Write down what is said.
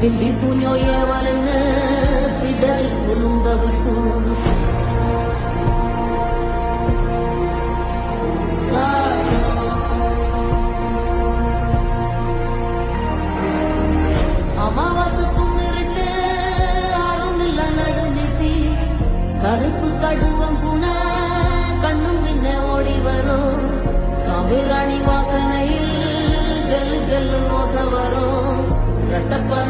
பில்லி சூன்யோ ஏவலுங்க பிடரி குலுங்கவிக்கும் அமாவாசைக்கும் இருட்டு ஆறும் இல்ல நடுநிசி கருப்பு கடுவம் புன கண்ணும் பின்ன ஓடி வரும் சாம்பிராணி வாசனையில் ஜல்லு ஜல்லு மோச வரும் ரட்டப்ப